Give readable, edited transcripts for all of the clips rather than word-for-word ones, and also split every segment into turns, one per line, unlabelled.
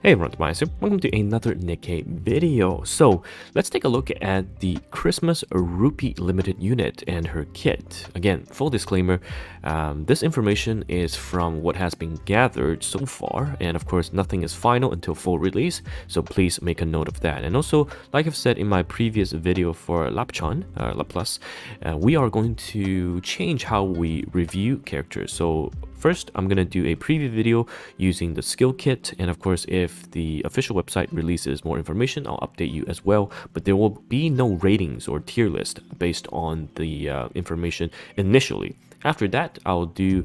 Hey everyone, TimaeuSS. Welcome to another NIKKE video. So let's take a look at the Christmas Rupee limited unit and her kit. Again, full disclaimer, this information is from what has been gathered so far, and of course nothing is final until full release, so please make a note of that. And also, like I've said in my previous video for Laplace, we are going to change how we review characters. So first, I'm going to do a preview video using the skill kit, and of course, if the official website releases more information, I'll update you as well, but there will be no ratings or tier list based on the information initially. After that, I'll do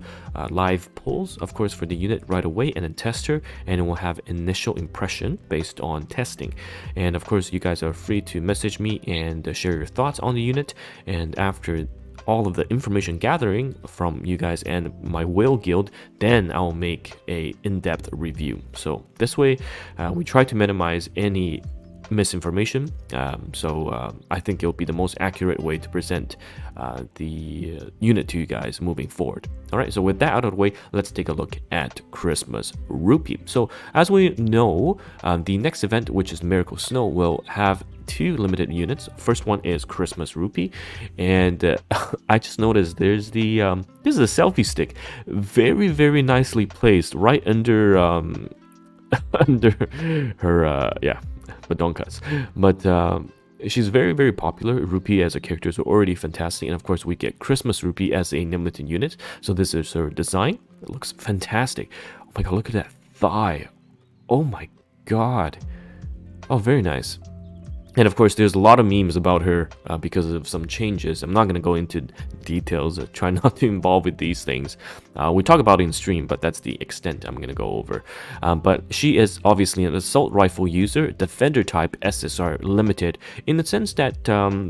live polls, of course, for the unit right away, and then test her, and it will have initial impression based on testing. And of course, you guys are free to message me and share your thoughts on the unit, and after all of the information gathering from you guys and my whale guild, then I'll make a in-depth review. So this way we try to minimize any misinformation, I think it'll be the most accurate way to present the unit to you guys moving forward. All right, so with that out of the way, let's take a look at Christmas Rupee. So as we know, the next event, which is Miracle Snow, will have two limited units. First one is Christmas Rupee, and I just noticed there's the this is a selfie stick, very nicely placed right under under her badonkas. But she's very popular. Rupee as a character is already fantastic, and of course we get Christmas Rupee as a limited unit. So this is her design. It looks fantastic. Oh my god, look at that thigh. Oh my god. Oh, very nice. And of course, there's a lot of memes about her because of some changes. I'm not going to go into details. Try not to involve with these things. We talk about it in stream, but that's the extent I'm going to go over. But she is obviously an assault rifle user, defender type SSR limited, in the sense that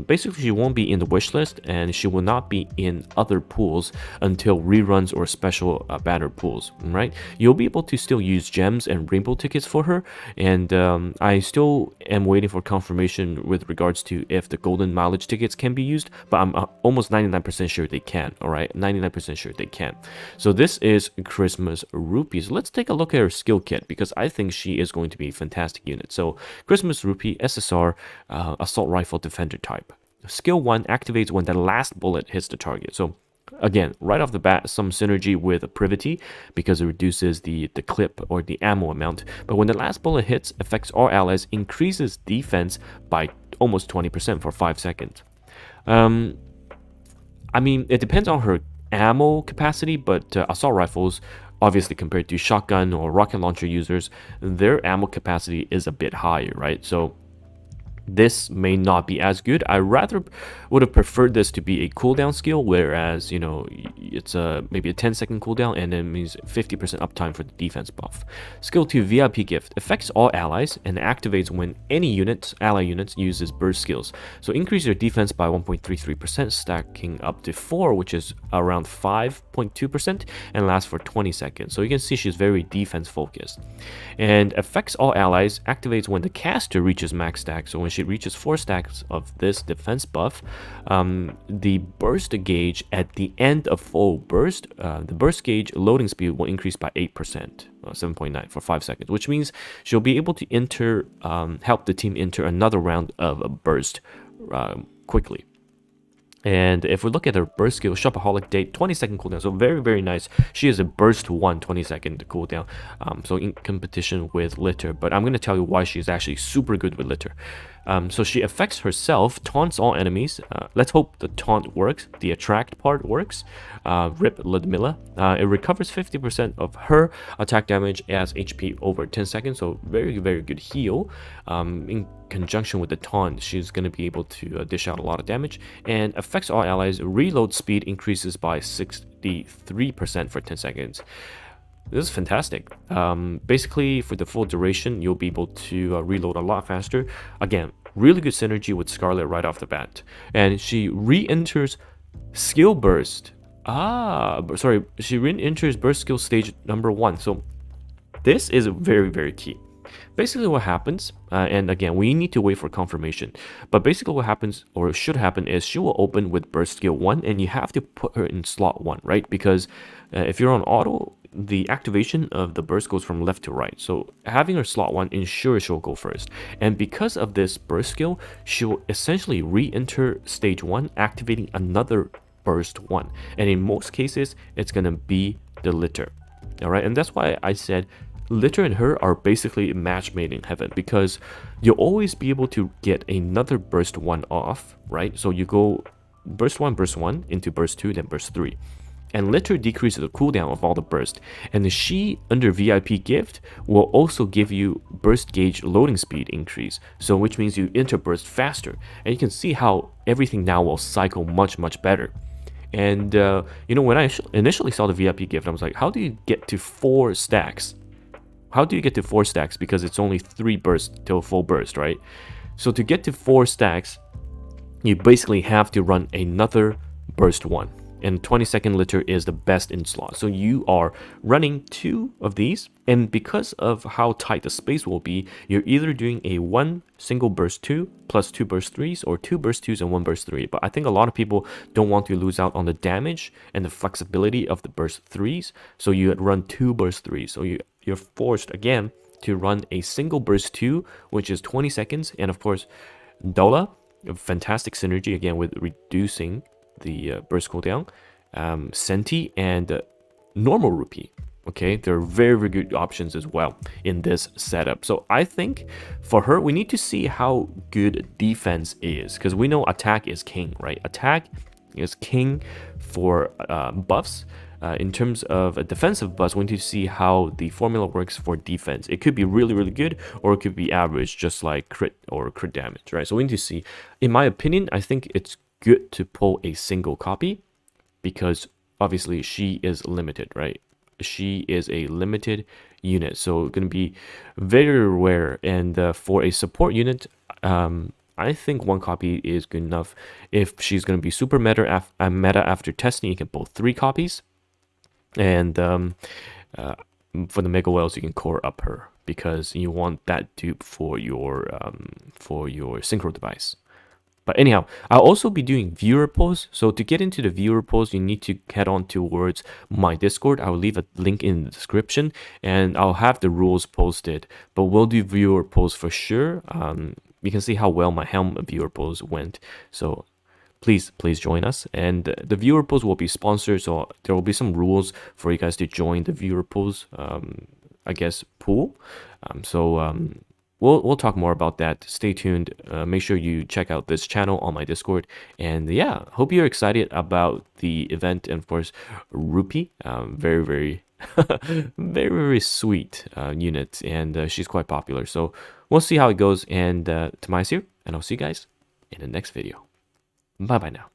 basically she won't be in the wish list, and she will not be in other pools until reruns or special banner pools, right? You'll be able to still use gems and rainbow tickets for her, and I still am waiting for confirmation with regards to if the golden mileage tickets can be used, but I'm almost 99% sure they can. All right, 99% sure they can. So this is Christmas Rupee. So let's take a look at her skill kit, because I think she is going to be a fantastic unit. So Christmas Rupee SSR, assault rifle defender type. Skill 1 activates when the last bullet hits the target. So again, right off the bat, some synergy with Privity because it reduces the clip or the ammo amount. But when the last bullet hits, affects all allies, increases defense by almost 20% for 5 seconds. I mean, it depends on her ammo capacity, but assault rifles, obviously compared to shotgun or rocket launcher users, their ammo capacity is a bit higher, right? So this may not be as good. I rather would have preferred this to be a cooldown skill, whereas, you know, it's maybe a 10-second cooldown, and then means 50% uptime for the defense buff. Skill 2, VIP gift, affects all allies and activates when any ally units uses burst skills. So increase your defense by 1.33%, stacking up to 4, which is around 5.2%, and lasts for 20 seconds. So you can see she's very defense focused. And affects all allies, activates when the caster reaches max stack. So when she reaches 4 stacks of this defense buff, the burst gauge at the end of full burst, the burst gauge loading speed will increase by 8%, 7.9 for 5 seconds, which means she'll be able to enter, help the team enter another round of a burst quickly. And if we look at her burst skill, Shopaholic date, 20-second cooldown, so very nice. She is a burst 1, 20-second cooldown, so in competition with Litter, but I'm going to tell you why she's actually super good with Litter. So she affects herself, taunts all enemies. Let's hope the taunt works, the attract part works. Rip Ludmilla. It recovers 50% of her attack damage as HP over 10 seconds, so very good heal. In conjunction with the taunt, she's going to be able to dish out a lot of damage, and affects all allies. Reload speed increases by 63% for 10 seconds. This is fantastic. Basically, for the full duration, you'll be able to reload a lot faster. Again, really good synergy with Scarlet right off the bat. And she re-enters skill burst. She re-enters burst skill stage number 1. So this is very key. Basically what happens, and again, we need to wait for confirmation, but basically what happens, or should happen, is she will open with burst skill 1, and you have to put her in slot 1, right? Because if you're on auto, the activation of the burst goes from left to right. So having her slot 1 ensures she'll go first. And because of this burst skill, she'll essentially re-enter stage 1, activating another burst 1. And in most cases, it's going to be the litter. Alright, and that's why I said litter and her are basically match made in heaven, because you'll always be able to get another burst 1 off, right? So you go burst 1 into burst 2, then burst 3. And litter decreases the cooldown of all the burst, and the she under VIP gift will also give you burst gauge loading speed increase, so which means you enter burst faster, and you can see how everything now will cycle much better. And you know, when I initially saw the VIP gift, I was like, how do you get to 4 stacks? How do you get to 4 stacks? Because it's only 3 bursts till full burst, right? So to get to 4 stacks, you basically have to run another burst 1. And 20-second litter is the best in slot. So you are running 2 of these, and because of how tight the space will be, you're either doing a 1 single burst 2 plus 2 burst 3s, or 2 burst 2s and 1 burst 3. But I think a lot of people don't want to lose out on the damage and the flexibility of the burst 3s, so you run 2 burst 3s. So you're forced again to run a single burst 2, which is 20 seconds, and of course Dola, fantastic synergy again with reducing the burst cooldown, Senti, and normal Rupee. Okay, they're very good options as well in this setup. So I think for her, we need to see how good defense is, because we know attack is king, right? Attack is king for buffs. In terms of a defensive buffs, we need to see how the formula works for defense. It could be really good, or it could be average, just like crit or crit damage, right? So we need to see. In my opinion, I think it's good to pull a single copy, because obviously she is limited, right? She is a limited unit, so it's going to be very rare. And for a support unit, I think 1 copy is good enough. If she's going to be super meta after testing, you can pull 3 copies. And for the mega whales, you can core up her, because you want that dupe for your synchro device. But anyhow, I'll also be doing viewer polls. So to get into the viewer polls, you need to head on towards my Discord. I will leave a link in the description, and I'll have the rules posted. But we'll do viewer polls for sure. You can see how well my Helm viewer polls went. So please join us. And the viewer polls will be sponsored, so there will be some rules for you guys to join the viewer polls, I guess, pool. We'll talk more about that. Stay tuned. Make sure you check out this channel on my Discord. And yeah, hope you're excited about the event. And of course, Rupee, very very sweet unit, and she's quite popular. So we'll see how it goes. And TimaeuSS here, and I'll see you guys in the next video. Bye now.